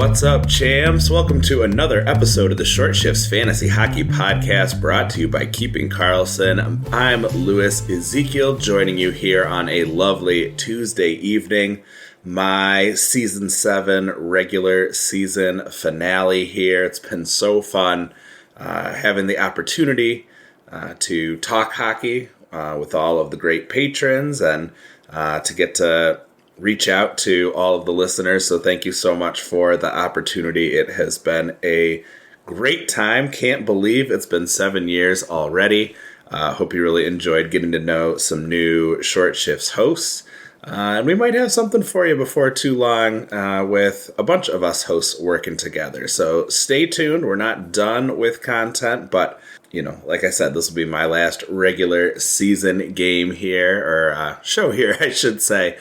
What's up, champs? Welcome to another episode of the Short Shifts Fantasy Hockey Podcast, brought to you by Keeping Karlsson. I'm Louis Ezekiel, joining you here on a lovely Tuesday evening. My Season 7 regular season finale here. It's been so fun having the opportunity to talk hockey with all of the great patrons and to get to reach out to all of the listeners. So thank you so much for the opportunity. It has been a great time. Can't believe it's been 7 years already. Hope you really enjoyed getting to know some new Short Shifts hosts. And we might have something for you before too long with a bunch of us hosts working together. So stay tuned. We're not done with content, but like I said, this will be my last regular season game here, or show here, I should say.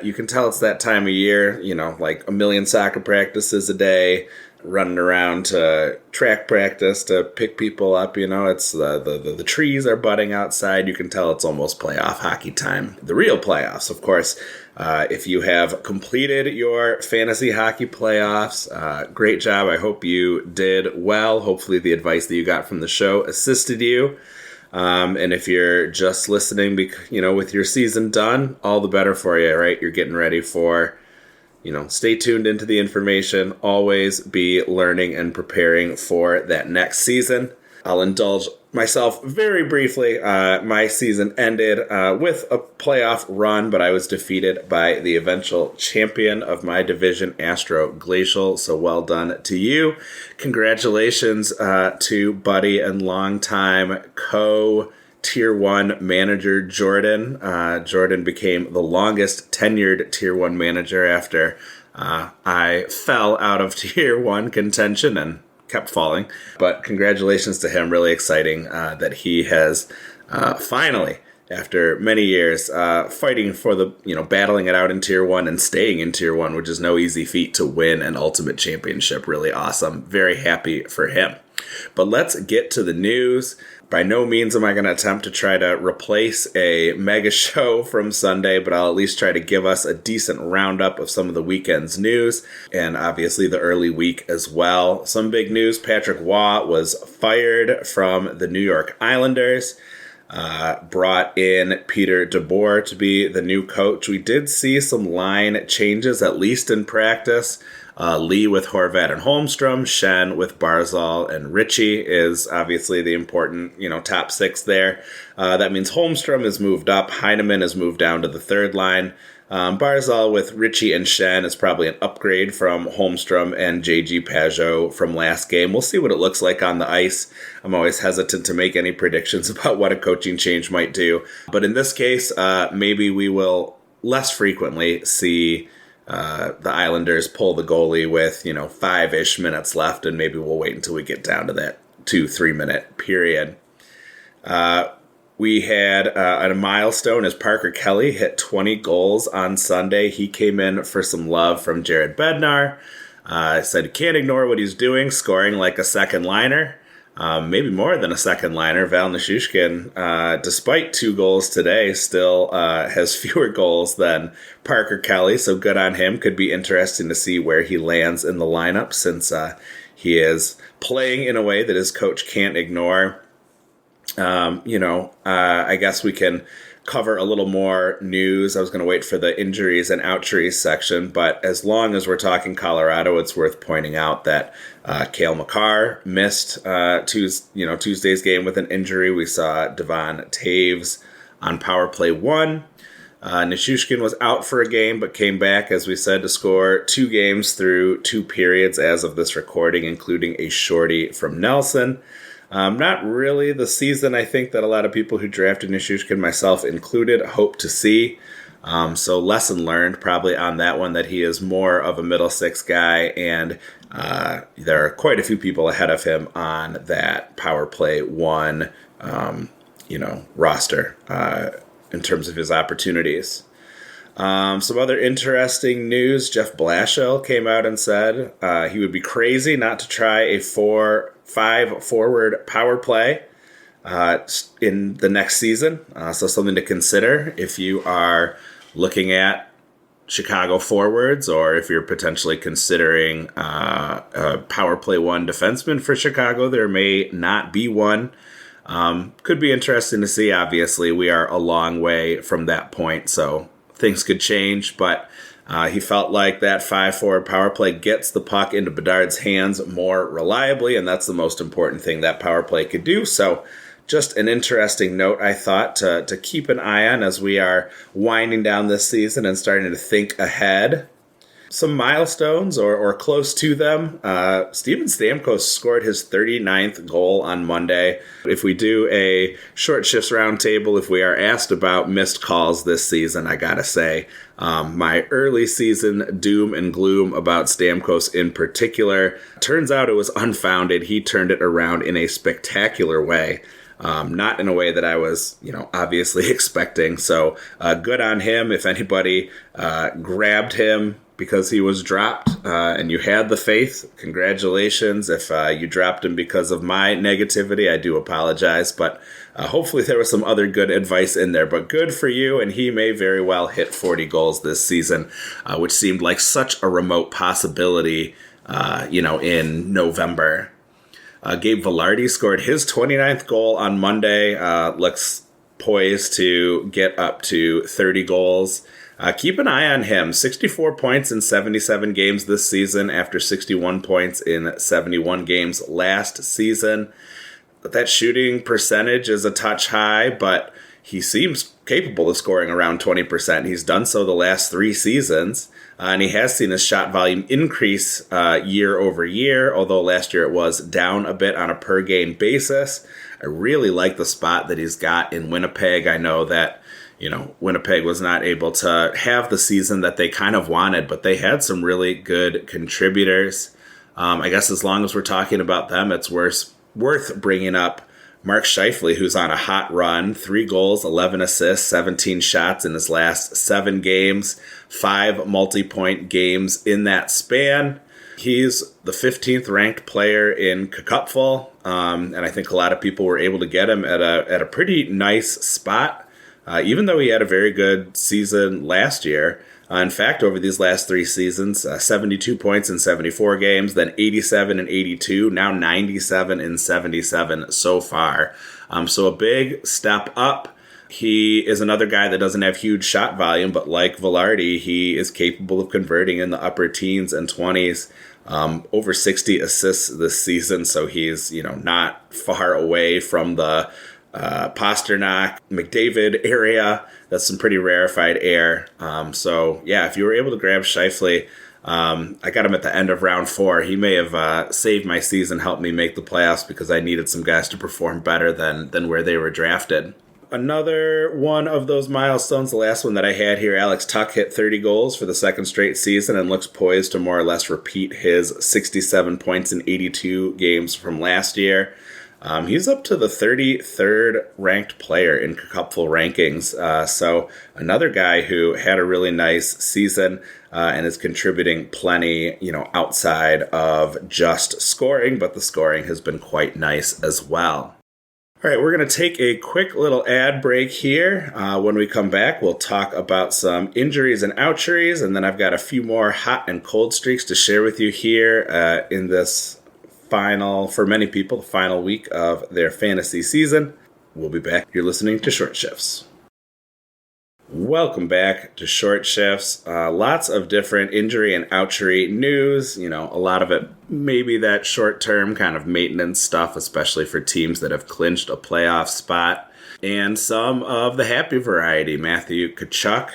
You can tell it's that time of year, like a million soccer practices a day, running around to track practice to pick people up. It's the trees are budding outside. You can tell it's almost playoff hockey time. The real playoffs, of course. If you have completed your fantasy hockey playoffs, great job. I hope you did well. Hopefully the advice that you got from the show assisted you. And if you're just listening, with your season done, all the better for you, right? You're getting ready for, stay tuned into the information. Always be learning and preparing for that next season. I'll indulge myself very briefly. My season ended with a playoff run, but I was defeated by the eventual champion of my division, Astro Glacial. So well done to you. Congratulations to buddy and longtime Tier 1 manager Jordan. Jordan became the longest tenured Tier 1 manager after I fell out of Tier 1 contention and kept falling. But congratulations to him. Really exciting that he has finally, after many years, fighting for the, battling it out in Tier 1 and staying in Tier 1, which is no easy feat, to win an ultimate championship. Really awesome. Very happy for him. But let's get to the news. By no means am I going to attempt to try to replace a mega show from Sunday, but I'll at least try to give us a decent roundup of some of the weekend's news, and obviously the early week as well. Some big news: Patrick Waugh was fired from the New York Islanders, brought in Peter-DeBoer to be the new coach. We did see some line changes, at least in practice. Lee with Horvat and Holmstrom, Shen with Barzal and Ritchie is obviously the important, top six there. That means Holmstrom has moved up. Heineman has moved down to the third line. Barzal with Ritchie and Shen is probably an upgrade from Holmstrom and J.G. Pageau from last game. We'll see what it looks like on the ice. I'm always hesitant to make any predictions about what a coaching change might do. But in this case, maybe we will less frequently see the Islanders pull the goalie with, 5-ish minutes left, and maybe we'll wait until we get down to that 2-3 minute period. We had a milestone as Parker Kelly hit 20 goals on Sunday. He came in for some love from Jared Bednar. Said can't ignore what he's doing, scoring like a second liner. Maybe more than a second liner. Val Nichushkin, despite 2 goals today, still has fewer goals than Parker Kelly, so good on him. Could be interesting to see where he lands in the lineup, since he is playing in a way that his coach can't ignore. I guess we can cover a little more news. I was going to wait for the injuries and outjuries section, but as long as we're talking Colorado, it's worth pointing out that Cale Makar missed Tuesday's game with an injury. We saw Devon Taves on power play 1. Nichushkin was out for a game, but came back, as we said, to score 2 games through 2 periods as of this recording, including a shorty from Nelson. Not really the season I think that a lot of people who drafted Nichushkin, myself included, hope to see. So lesson learned probably on that one, that he is more of a middle six guy, and there are quite a few people ahead of him on that power play 1, roster in terms of his opportunities. Some other interesting news: Jeff Blashill came out and said he would be crazy not to try a 4-5 forward power play in the next season. So something to consider if you are looking at Chicago forwards, or if you're potentially considering a power play one defenseman for Chicago, there may not be one. Could be interesting to see. Obviously, we are a long way from that point, so things could change, but he felt like that 5-forward power play gets the puck into Bedard's hands more reliably, and that's the most important thing that power play could do. So just an interesting note, I thought, to keep an eye on as we are winding down this season and starting to think ahead. Some milestones or close to them. Steven Stamkos scored his 39th goal on Monday. If we do a short shifts roundtable, if we are asked about missed calls this season, I gotta say, my early season doom and gloom about Stamkos in particular, turns out it was unfounded. He turned it around in a spectacular way. Not in a way that I was, obviously expecting. So good on him. If anybody grabbed him because he was dropped and you had the faith, congratulations. If you dropped him because of my negativity, I do apologize. But hopefully there was some other good advice in there. But good for you, and he may very well hit 40 goals this season, which seemed like such a remote possibility, in November. Gabe Valardi scored his 29th goal on Monday. Looks poised to get up to 30 goals. Keep an eye on him. 64 points in 77 games this season after 61 points in 71 games last season. That shooting percentage is a touch high, but he seems capable of scoring around 20%. He's done so the last 3 seasons. And he has seen his shot volume increase year over year, although last year it was down a bit on a per game basis. I really like the spot that he's got in Winnipeg. I know that, Winnipeg was not able to have the season that they kind of wanted, but they had some really good contributors. I guess as long as we're talking about them, it's worth bringing up Mark Scheifele, who's on a hot run, 3 goals, 11 assists, 17 shots in his last 7 games, 5 multi-point games in that span. He's the 15th ranked player in Cupful, and I think a lot of people were able to get him at a pretty nice spot, even though he had a very good season last year. In fact, over these last 3 seasons, 72 points in 74 games, then 87 and 82, now 97 and 77 so far. So a big step up. He is another guy that doesn't have huge shot volume, but like Valardi, he is capable of converting in the upper teens and 20s. Over 60 assists this season, so he's not far away from the Pasternak, McDavid area. That's some pretty rarefied air. So yeah, if you were able to grab Scheifele, I got him at the end of round 4. He may have saved my season, helped me make the playoffs because I needed some guys to perform better than where they were drafted. Another one of those milestones, the last one that I had here, Alex Tuch hit 30 goals for the second straight season and looks poised to more or less repeat his 67 points in 82 games from last year. He's up to the 33rd ranked player in Cupful rankings. So another guy who had a really nice season and is contributing plenty, outside of just scoring, but the scoring has been quite nice as well. All right, we're going to take a quick little ad break here. When we come back, we'll talk about some injuries and outjuries, and then I've got a few more hot and cold streaks to share with you here in this for many people, the final week of their fantasy season. We'll be back. You're listening to Short Shifts. Welcome back to Short Shifts. Lots of different injury and outjury news. A lot of it maybe that short-term kind of maintenance stuff, especially for teams that have clinched a playoff spot. And some of the happy variety. Matthew Tkachuk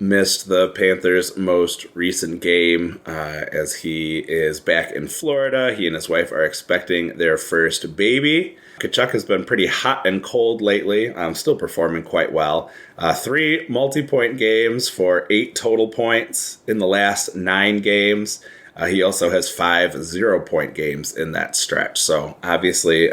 missed the Panthers' most recent game as he is back in Florida. He and his wife are expecting their first baby. Tkachuk has been pretty hot and cold lately, still performing quite well. 3 multi-point games for 8 total points in the last 9 games. He also has 5 0-point games in that stretch. So obviously,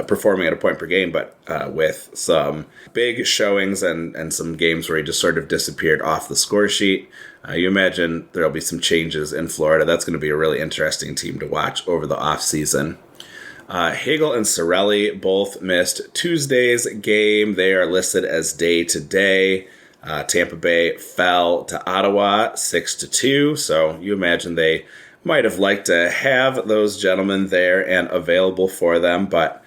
performing at a point per game, but with some big showings and some games where he just sort of disappeared off the score sheet. You imagine there'll be some changes in Florida. That's going to be a really interesting team to watch over the offseason. Hagel and Sorelli both missed Tuesday's game. They are listed as day-to-day. Tampa Bay fell to Ottawa 6-2, so you imagine they might have liked to have those gentlemen there and available for them, but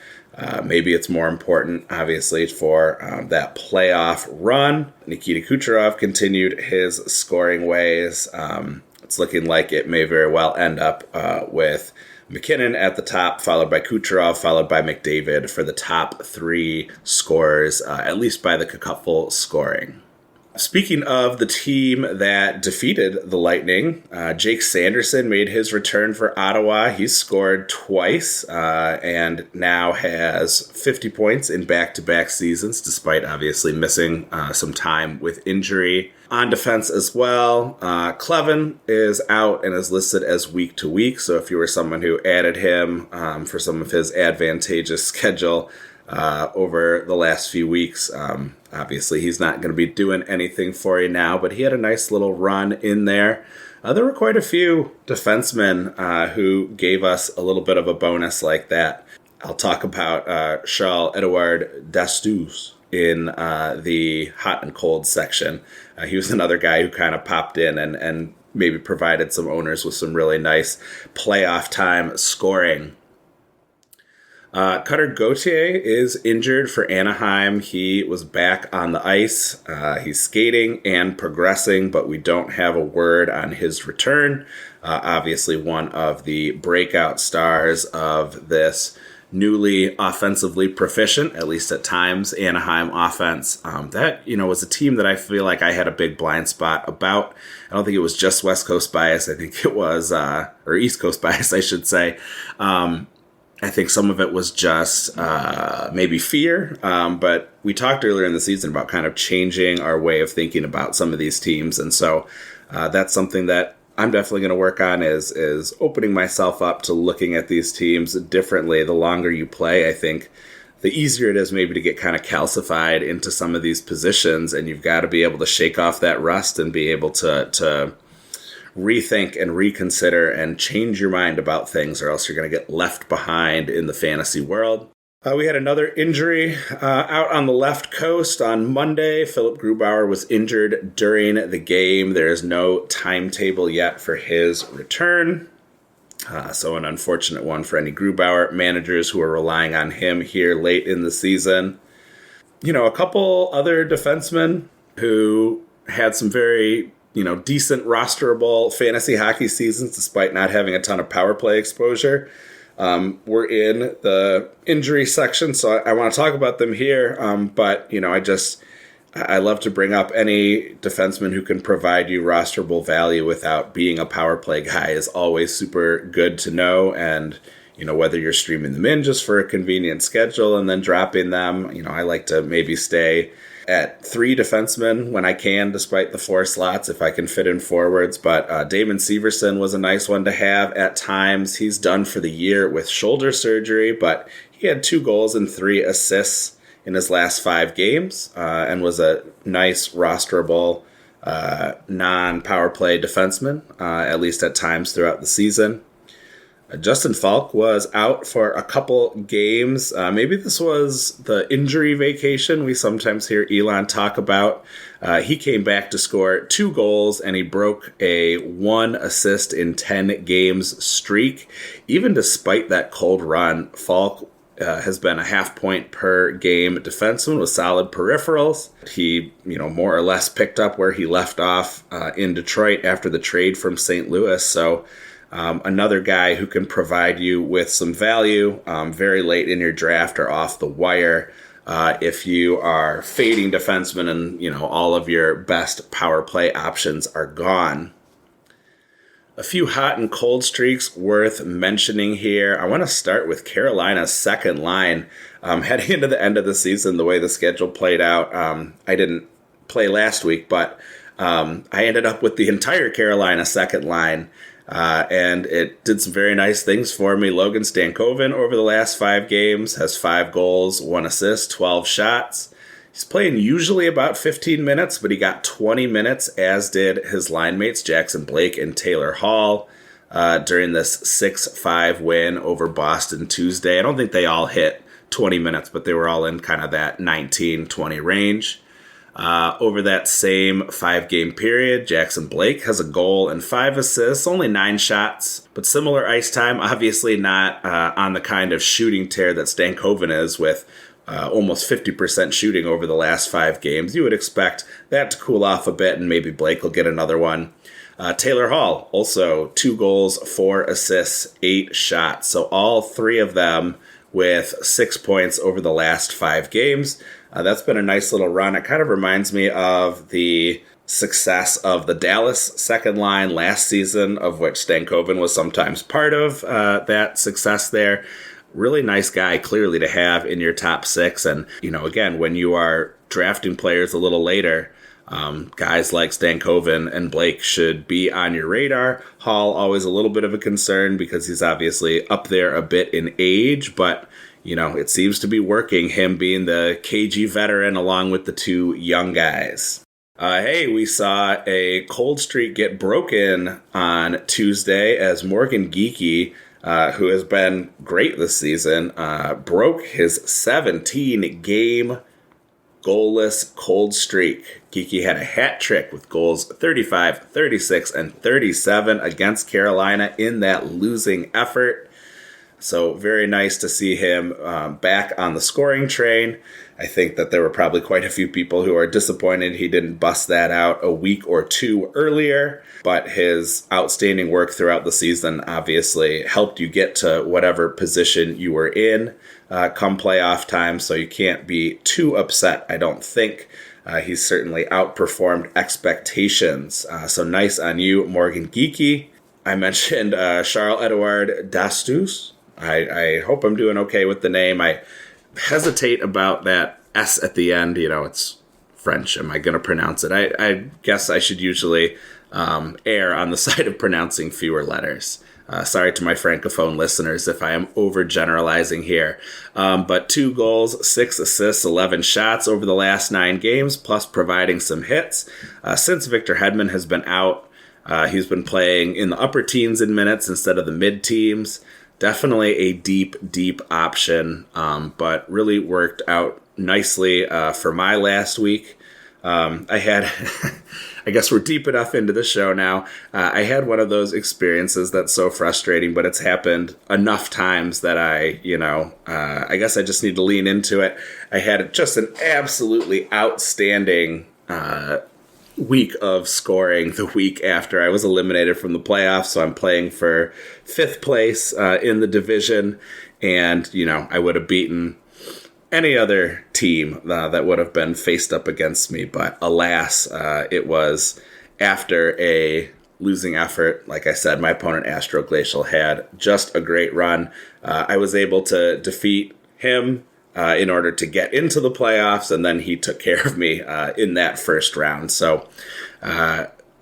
maybe it's more important, obviously, for that playoff run. Nikita Kucherov continued his scoring ways. It's looking like it may very well end up with McKinnon at the top, followed by Kucherov, followed by McDavid for the top three scorers, at least by the cupful scoring. Speaking of the team that defeated the Lightning, Jake Sanderson made his return for Ottawa. He scored twice and now has 50 points in back-to-back seasons, despite obviously missing some time with injury. On defense as well, Clevin is out and is listed as week-to-week, so if you were someone who added him for some of his advantageous schedule over the last few weeks, obviously he's not going to be doing anything for you now, but he had a nice little run in there. There were quite a few defensemen who gave us a little bit of a bonus like that. I'll talk about Charles-Edouard Dastus in the hot and cold section. He was another guy who kind of popped in and maybe provided some owners with some really nice playoff time scoring. Cutter Gauthier is injured for Anaheim. He was back on the ice. He's skating and progressing, but we don't have a word on his return. Obviously one of the breakout stars of this newly offensively proficient, at least at times, Anaheim offense. That, was a team that I feel like I had a big blind spot about. I don't think it was just West Coast bias. I think it was, or East Coast bias, I should say. I think some of it was just maybe fear, but we talked earlier in the season about kind of changing our way of thinking about some of these teams, and so that's something that I'm definitely going to work on is opening myself up to looking at these teams differently. The longer you play, I think the easier it is maybe to get kind of calcified into some of these positions, and you've got to be able to shake off that rust and be able to rethink and reconsider and change your mind about things, or else you're going to get left behind in the fantasy world. We had another injury out on the left coast on Monday. Philip Grubauer was injured during the game. There is no timetable yet for his return. So an unfortunate one for any Grubauer managers who are relying on him here late in the season. A couple other defensemen who had some very decent rosterable fantasy hockey seasons despite not having a ton of power play exposure. We're in the injury section, so I want to talk about them here. But I love to bring up any defenseman who can provide you rosterable value without being a power play guy is always super good to know. And, whether you're streaming them in just for a convenient schedule and then dropping them, I like to maybe stay at 3 defensemen when I can, despite the 4 slots, if I can fit in forwards. But Damon Severson was a nice one to have at times. He's done for the year with shoulder surgery, but he had 2 goals and 3 assists in his last 5 games and was a nice rosterable non-power play defenseman, at least at times throughout the season. Justin Faulk was out for a couple games. Maybe this was the injury vacation we sometimes hear Elon talk about. He came back to score 2 goals, and he broke a 1 assist in 10 games streak. Even despite that cold run, Faulk has been a half point per game defenseman with solid peripherals. He, more or less picked up where he left off in Detroit after the trade from St. Louis. So another guy who can provide you with some value very late in your draft or off the wire if you are fading defensemen and all of your best power play options are gone. A few hot and cold streaks worth mentioning here. I want to start with Carolina's second line. Heading into the end of the season, the way the schedule played out, I didn't play last week, but I ended up with the entire Carolina second line. And it did some very nice things for me. Logan Stankoven over the last 5 games has 5 goals, 1 assist, 12 shots. He's playing usually about 15 minutes, but he got 20 minutes, as did his line mates Jackson Blake and Taylor Hall during this 6-5 win over Boston Tuesday. I don't think they all hit 20 minutes, but they were all in kind of that 19-20 range. Over that same 5-game period, Jackson Blake has a goal and 5 assists, only 9 shots, but similar ice time, obviously not on the kind of shooting tear that Stamkos is with almost 50% shooting over the last 5 games. You would expect that to cool off a bit, and maybe Blake will get another one. Taylor Hall, also 2 goals, 4 assists, 8 shots. So all 3 of them with 6 points over the last 5 games. That's been a nice little run. It kind of reminds me of the success of the Dallas second line last season, of which Stankoven was sometimes part of that success there. Really nice guy, clearly, to have in your top 6. And, again, when you are drafting players a little later, guys like Stankoven and Blake should be on your radar. Hall, always a little bit of a concern because he's obviously up there a bit in age, but it seems to be working, him being the KG veteran along with the 2 young guys. Hey, we saw a cold streak get broken on Tuesday as Morgan Geekie, who has been great this season, broke his 17-game goalless cold streak. Geekie had a hat trick with goals 35, 36, and 37 against Carolina in that losing effort. So very nice to see him back on the scoring train. I think that there were probably quite a few people who are disappointed he didn't bust that out a week or 2 earlier, but his outstanding work throughout the season obviously helped you get to whatever position you were in come playoff time, so you can't be too upset, I don't think. He's certainly outperformed expectations. So nice on you, Morgan Geekie. I mentioned Charles-Edouard Dastus. I hope I'm doing okay with the name. I hesitate about that S at the end. It's French. Am I going to pronounce it? I guess I should usually err on the side of pronouncing fewer letters. Sorry to my Francophone listeners if I am overgeneralizing here. But 2 goals, 6 assists, 11 shots over the last 9 games, plus providing some hits. Since Victor Hedman has been out, he's been playing in the upper teens in minutes instead of the mid teams. Definitely a deep option, but really worked out nicely for my last week. I had, I guess we're deep enough into the show now. I had one of those experiences that's so frustrating, but it's happened enough times that I guess I just need to lean into it. I had just an absolutely outstanding week of scoring the week after I was eliminated from the playoffs, so I'm playing for 5th place in the division, and I would have beaten any other team that would have been faced up against me, but alas, it was after a losing effort. Like I said, my opponent Astro Glacial had just a great run. I was able to defeat him in order to get into the playoffs, and then he took care of me in that first round. So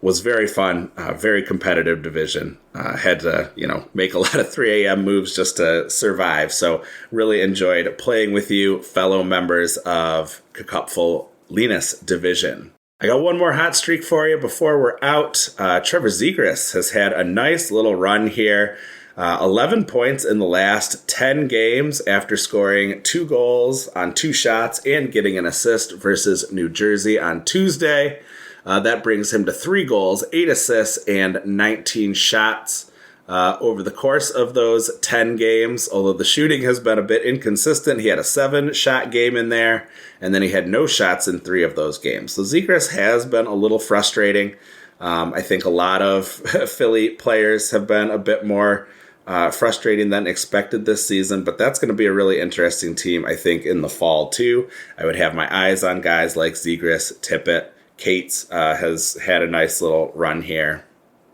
was very fun, very competitive division. Had to, make a lot of 3 a.m. moves just to survive. So really enjoyed playing with you, fellow members of Cupful Linus division. I got one more hot streak for you before we're out. Trevor Zegras has had a nice little run here. 11 points in the last 10 games after scoring 2 goals on 2 shots and getting an assist versus New Jersey on Tuesday. That brings him to 3 goals, 8 assists, and 19 shots over the course of those 10 games. Although the shooting has been a bit inconsistent, he had a 7-shot game in there, and then he had no shots in 3 of those games. So Zegras has been a little frustrating. I think a lot of Philly players have been a bit more frustrating than expected this season, but that's going to be a really interesting team, I think, in the fall, too. I would have my eyes on guys like Zegras, Tippett. Cates has had a nice little run here.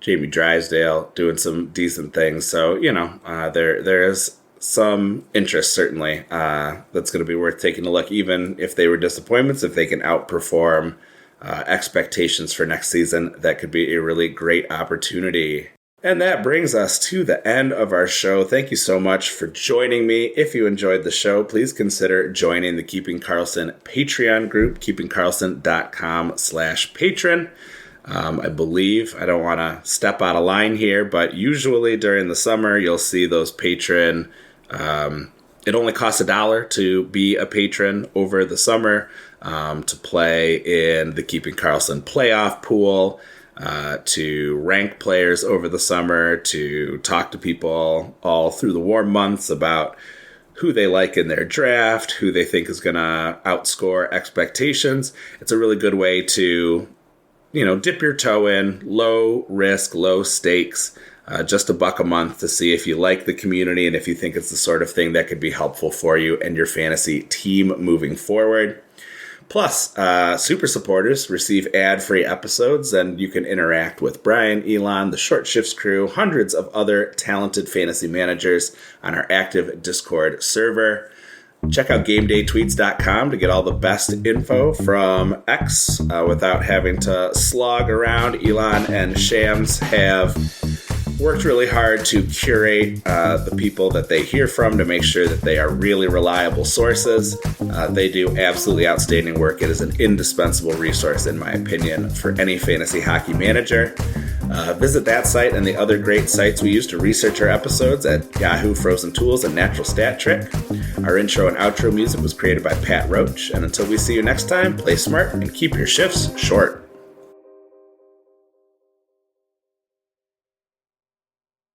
Jamie Drysdale doing some decent things. So, there is some interest, certainly, that's going to be worth taking a look, even if they were disappointments. If they can outperform expectations for next season, that could be a really great opportunity. And that brings us to the end of our show. Thank you so much for joining me. If you enjoyed the show, please consider joining the Keeping Karlsson Patreon group, keepingkarlsson.com/patron. I believe, I don't want to step out of line here, but usually during the summer, you'll see those patron It only costs $1 to be a patron over the summer, to play in the Keeping Karlsson playoff pool, to rank players over the summer, to talk to people all through the warm months about who they like in their draft, who they think is going to outscore expectations. It's a really good way to, dip your toe in, low risk, low stakes, just $1 a month to see if you like the community and if you think it's the sort of thing that could be helpful for you and your fantasy team moving forward. Plus, super supporters receive ad-free episodes, and you can interact with Brian, Elon, the Short Shifts crew, hundreds of other talented fantasy managers on our active Discord server. Check out GameDayTweets.com to get all the best info from X without having to slog around. Elon and Shams have worked really hard to curate the people that they hear from to make sure that they are really reliable sources. They do absolutely outstanding work. It is an indispensable resource, in my opinion, for any fantasy hockey manager. Visit that site and the other great sites we use to research our episodes at Yahoo, Frozen Tools, and Natural Stat Trick. Our intro and outro music was created by Pat Roach. And until we see you next time, play smart and keep your shifts short.